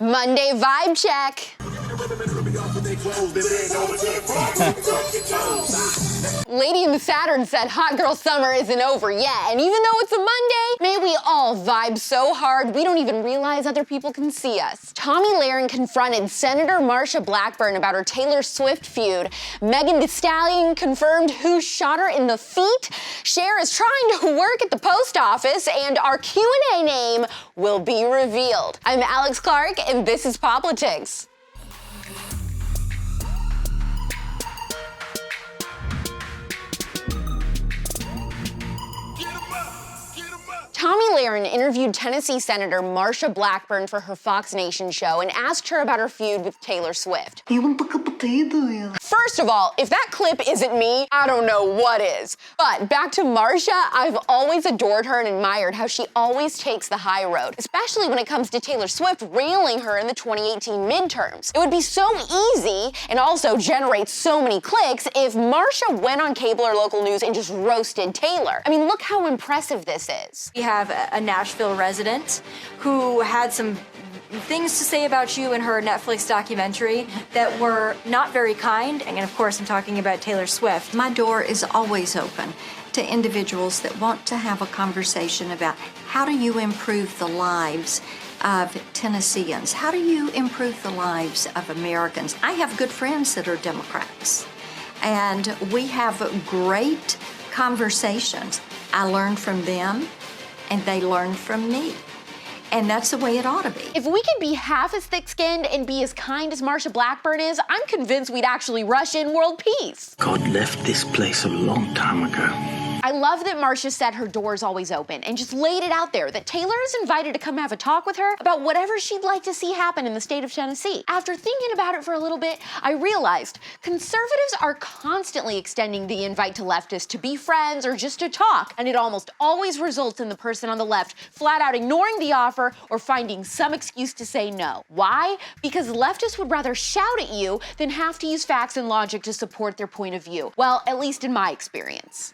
Monday vibe check. Lady in the Saturn said hot girl summer isn't over yet, and even though it's a Monday, may we all vibe so hard we don't even realize other people can see us. Tomi Lahren confronted Senator Marsha Blackburn about her Taylor Swift feud. Megan Thee Stallion confirmed who shot her in the feet. Cher is trying to work at the post office, and our Q&A name will be revealed. I'm AlexClark, and this is POPlitics. Tomi Lahren interviewed Tennessee Senator Marsha Blackburn for her Fox Nation show and asked her about her feud with Taylor Swift. First of all, if that clip isn't me, I don't know what is. But back to Marsha, I've always adored her and admired how she always takes the high road, especially when it comes to Taylor Swift railing her in the 2018 midterms. It would be so easy and also generate so many clicks if Marsha went on cable or local news and just roasted Taylor. I mean, look how impressive this is. We have a Nashville resident who had some things to say about you in her Netflix documentary that were not very kind, and of course I'm talking about Taylor Swift. My door is always open to individuals that want to have a conversation about how do you improve the lives of Tennesseans? How do you improve the lives of Americans? I have good friends that are Democrats, and we have great conversations. I learn from them, and they learn from me. And that's the way it ought to be. If we could be half as thick-skinned and be as kind as Marsha Blackburn is, I'm convinced we'd actually rush in world peace. God left this place a long time ago. I love that Marsha said her door's always open and just laid it out there that Taylor is invited to come have a talk with her about whatever she'd like to see happen in the state of Tennessee. After thinking about it for a little bit, I realized conservatives are constantly extending the invite to leftists to be friends or just to talk, and it almost always results in the person on the left flat out ignoring the offer or finding some excuse to say no. Why? Because leftists would rather shout at you than have to use facts and logic to support their point of view. Well, at least in my experience.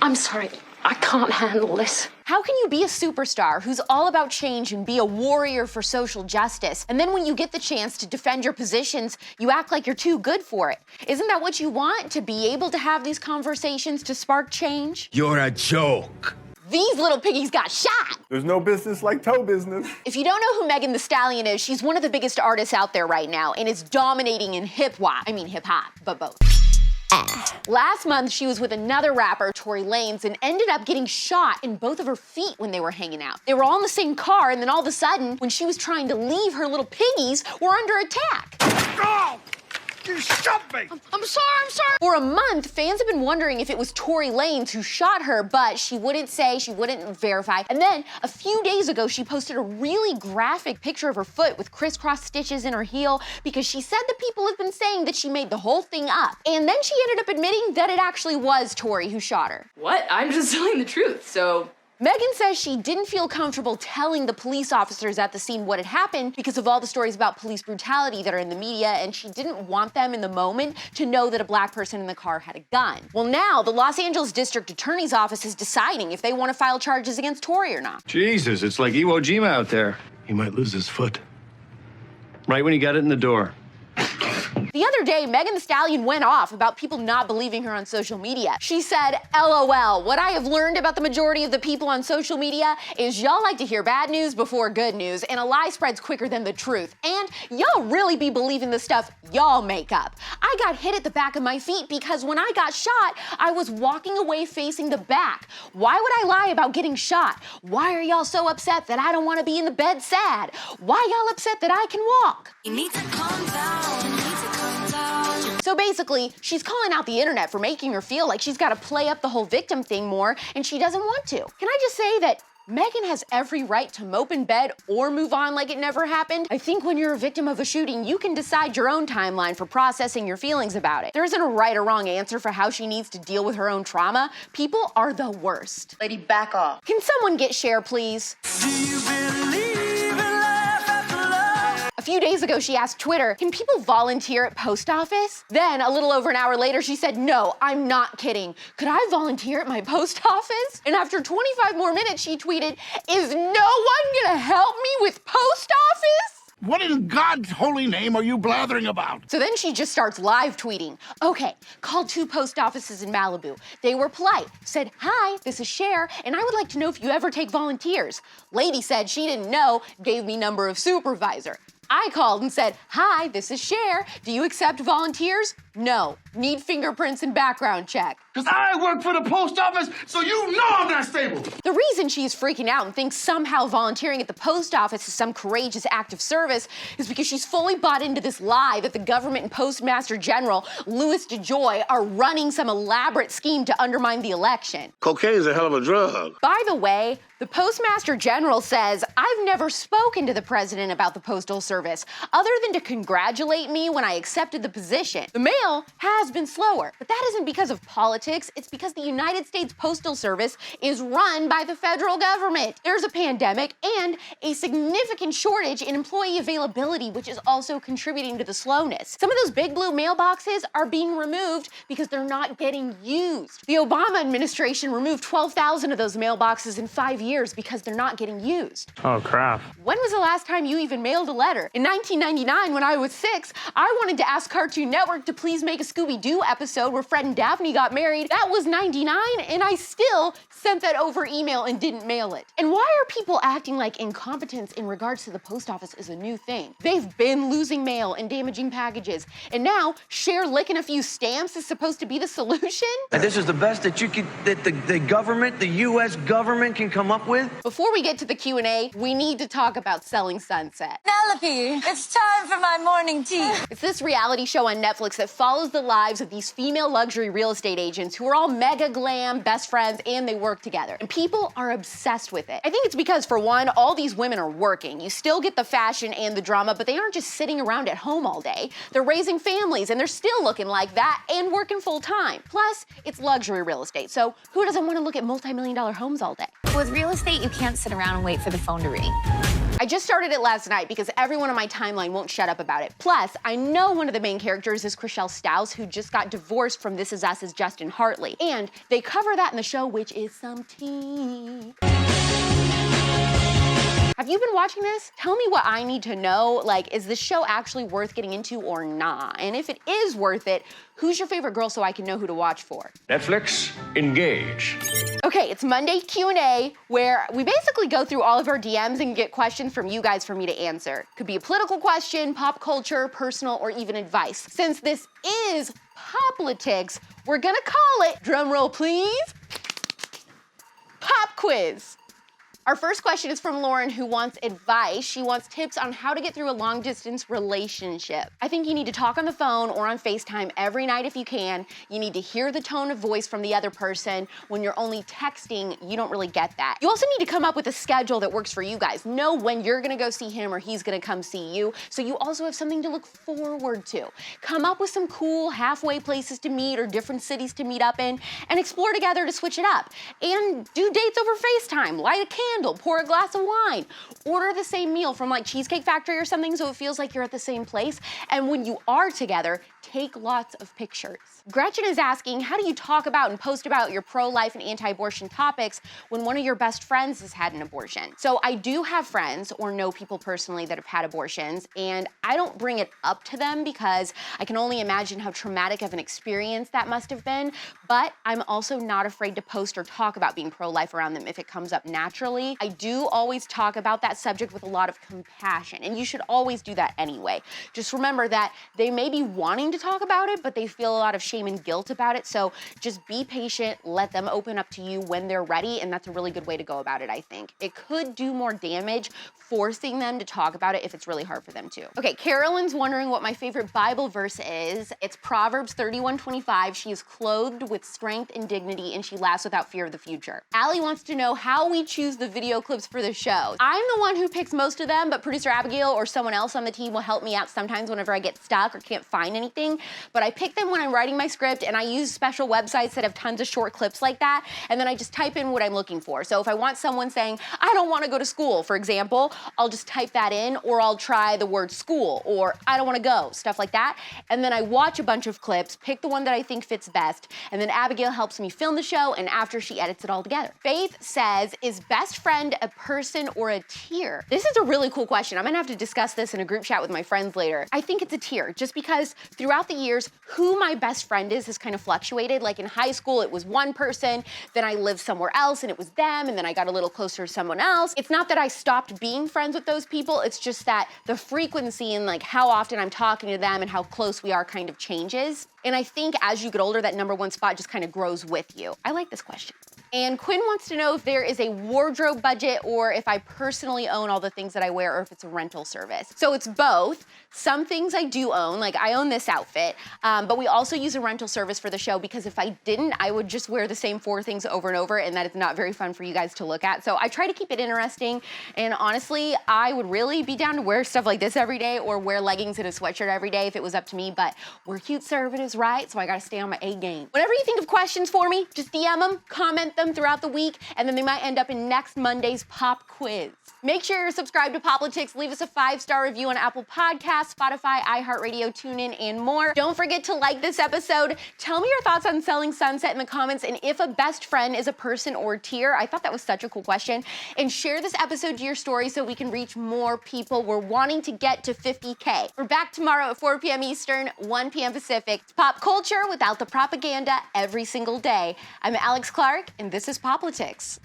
I'm sorry, I can't handle this. How can you be a superstar who's all about change and be a warrior for social justice, and then when you get the chance to defend your positions, you act like you're too good for it? Isn't that what you want, to be able to have these conversations to spark change? You're a joke. These little piggies got shot. There's no business like toe business. If you don't know who Megan Thee Stallion is, she's one of the biggest artists out there right now and is dominating in hip-hop, but both. Last month, she was with another rapper, Tory Lanez, and ended up getting shot in both of her feet when they were hanging out. They were all in the same car, and then all of a sudden, when she was trying to leave, her little piggies were under attack. Oh! You shot me! I'm sorry. For a month, fans have been wondering if it was Tory Lanez who shot her, but she wouldn't say, she wouldn't verify. And then, a few days ago, she posted a really graphic picture of her foot with crisscross stitches in her heel because she said that people have been saying that she made the whole thing up. And then she ended up admitting that it actually was Tory who shot her. What? I'm just telling the truth, so... Megan says she didn't feel comfortable telling the police officers at the scene what had happened because of all the stories about police brutality that are in the media, and she didn't want them in the moment to know that a black person in the car had a gun. Well, now the Los Angeles District Attorney's Office is deciding if they want to file charges against Tory or not. Jesus, it's like Iwo Jima out there. He might lose his foot. Right when he got it in the door. The other day, Megan Thee Stallion went off about people not believing her on social media. She said, LOL, what I have learned about the majority of the people on social media is y'all like to hear bad news before good news, and a lie spreads quicker than the truth. And y'all really be believing the stuff y'all make up. I got hit at the back of my feet because when I got shot, I was walking away facing the back. Why would I lie about getting shot? Why are y'all so upset that I don't want to be in the bed sad? Why y'all upset that I can walk? You need to calm down. So basically, she's calling out the internet for making her feel like she's got to play up the whole victim thing more, and she doesn't want to. Can I just say that Megan has every right to mope in bed or move on like it never happened? I think when you're a victim of a shooting, you can decide your own timeline for processing your feelings about it. There isn't a right or wrong answer for how she needs to deal with her own trauma. People are the worst. Lady, back off. Can someone get Cher, please? Do you believe in life after love? A A few days ago, she asked Twitter, can people volunteer at post office? Then, a little over an hour later, she said, no, I'm not kidding. Could I volunteer at my post office? And after 25 more minutes, she tweeted, is no one gonna help me with post office? What in God's holy name are you blathering about? So then she just starts live tweeting. Okay, called 2 post offices in Malibu. They were polite, said, hi, this is Cher, and I would like to know if you ever take volunteers. Lady said she didn't know, gave me number of supervisor. I called and said, hi, this is Cher. Do you accept volunteers? No. Need fingerprints and background check. Because I work for the post office, so you know I'm not stable. The reason she's freaking out and thinks somehow volunteering at the post office is some courageous act of service is because she's fully bought into this lie that the government and Postmaster General, Louis DeJoy, are running some elaborate scheme to undermine the election. Cocaine's a hell of a drug. By the way, the Postmaster General says, I've never spoken to the president about the Postal Service, other than to congratulate me when I accepted the position. The mail has been slower, but that isn't because of politics, it's because the United States Postal Service is run by the federal government. There's a pandemic and a significant shortage in employee availability, which is also contributing to the slowness. Some of those big blue mailboxes are being removed because they're not getting used. The Obama administration removed 12,000 of those mailboxes in 5 years because they're not getting used. Oh, crap. When was the last time you even mailed a letter? In 1999, when I was 6, I wanted to ask Cartoon Network to please make a Scooby-Doo episode where Fred and Daphne got married. That was 99, and I still sent that over email and didn't mail it. And why are people acting like incompetence in regards to the post office is a new thing? They've been losing mail and damaging packages, and now Cher licking a few stamps is supposed to be the solution? And this is the best that the government, the U.S. government can come up with? Before we get to the Q&A, we need to talk about Selling Sunset. Penelope, it's time for my morning tea. It's this reality show on Netflix that follows the lives of these female luxury real estate agents who are all mega glam, best friends, and they work together. And people are obsessed with it. I think it's because, for one, all these women are working. You still get the fashion and the drama, but they aren't just sitting around at home all day. They're raising families, and they're still looking like that and working full time. Plus, it's luxury real estate, so who doesn't want to look at multi-million-dollar homes all day? With real estate, you can't sit around and wait for the phone to ring. I just started it last night because everyone on my timeline won't shut up about it. Plus, I know one of the main characters is Chriselle Staus, who just got divorced from This Is Us's Justin Hartley. And they cover that in the show, which is some tea. Have you been watching this? Tell me what I need to know. Like, is this show actually worth getting into or not? And if it is worth it, who's your favorite girl so I can know who to watch for? Netflix, engage. Okay, it's Monday Q&A, where we basically go through all of our DMs and get questions from you guys for me to answer. Could be a political question, pop culture, personal, or even advice. Since this is POPlitics, we're gonna call it, drumroll please, Pop Quiz. Our first question is from Lauren, who wants advice. She wants tips on how to get through a long-distance relationship. I think you need to talk on the phone or on FaceTime every night if you can. You need to hear the tone of voice from the other person. When you're only texting, you don't really get that. You also need to come up with a schedule that works for you guys. Know when you're gonna go see him or he's gonna come see you, so you also have something to look forward to. Come up with some cool halfway places to meet or different cities to meet up in, and explore together to switch it up. And do dates over FaceTime. Light a candle, pour a glass of wine, order the same meal from like Cheesecake Factory or something so it feels like you're at the same place. And when you are together, take lots of pictures. Gretchen is asking, how do you talk about and post about your pro-life and anti-abortion topics when one of your best friends has had an abortion? So I do have friends or know people personally that have had abortions, and I don't bring it up to them because I can only imagine how traumatic of an experience that must have been, but I'm also not afraid to post or talk about being pro-life around them if it comes up naturally. I do always talk about that subject with a lot of compassion, and you should always do that anyway. Just remember that they may be wanting to talk about it, but they feel a lot of shame and guilt about it, so just be patient, let them open up to you when they're ready, and that's a really good way to go about it, I think. It could do more damage forcing them to talk about it if it's really hard for them to. Okay, Carolyn's wondering what my favorite Bible verse is. It's Proverbs 31:25. She is clothed with strength and dignity, and she laughs without fear of the future. Allie wants to know how we choose the video clips for the show. I'm the one who picks most of them, but producer Abigail or someone else on the team will help me out sometimes whenever I get stuck or can't find anything. But I pick them when I'm writing my script, and I use special websites that have tons of short clips like that, and then I just type in what I'm looking for. So if I want someone saying, I don't want to go to school, for example, I'll just type that in, or I'll try the word school, or I don't wanna go, stuff like that. And then I watch a bunch of clips, pick the one that I think fits best, and then Abigail helps me film the show, and after she edits it all together. Faith says, is best friend a person or a tier? This is a really cool question. I'm gonna have to discuss this in a group chat with my friends later. I think it's a tier, just because throughout the years, who my best friend is has kind of fluctuated. Like in high school, it was one person, then I lived somewhere else and it was them, and then I got a little closer to someone else. It's not that I stopped being friends with those people, it's just that the frequency and like how often I'm talking to them and how close we are kind of changes. And I think as you get older, that number one spot just kind of grows with you. I like this question. And Quinn wants to know if there is a wardrobe budget or if I personally own all the things that I wear or if it's a rental service. So it's both. Some things I do own, like I own this outfit, but we also use a rental service for the show because if I didn't, I would just wear the same 4 things over and over, and that is not very fun for you guys to look at. So I try to keep it interesting, and honestly, I would really be down to wear stuff like this every day or wear leggings and a sweatshirt every day if it was up to me, but we're CUTEservatives, right? So I gotta stay on my A game. Whenever you think of questions for me, just DM them, comment them throughout the week, and then they might end up in next Monday's pop quiz. Make sure you're subscribed to POPlitics. Leave us a 5-star review on Apple Podcasts, Spotify, iHeartRadio, TuneIn, and more. Don't forget to like this episode. Tell me your thoughts on Selling Sunset in the comments and if a best friend is a person or tier. I thought that was such a cool question. And share this episode to your story so we can reach more people. We're wanting to get to 50K. We're back tomorrow at 4 p.m. Eastern, 1 p.m. Pacific. It's pop culture without the propaganda every single day. I'm AlexClark, and this is POPlitics.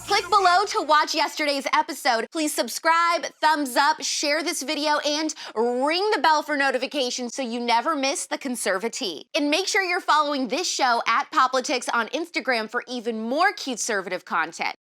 Click below to watch yesterday's episode. Please subscribe, thumbs up, share this video, and ring the bell for notifications so you never miss the conservative. And make sure you're following this show at POPlitics on Instagram for even more CUTEservative content.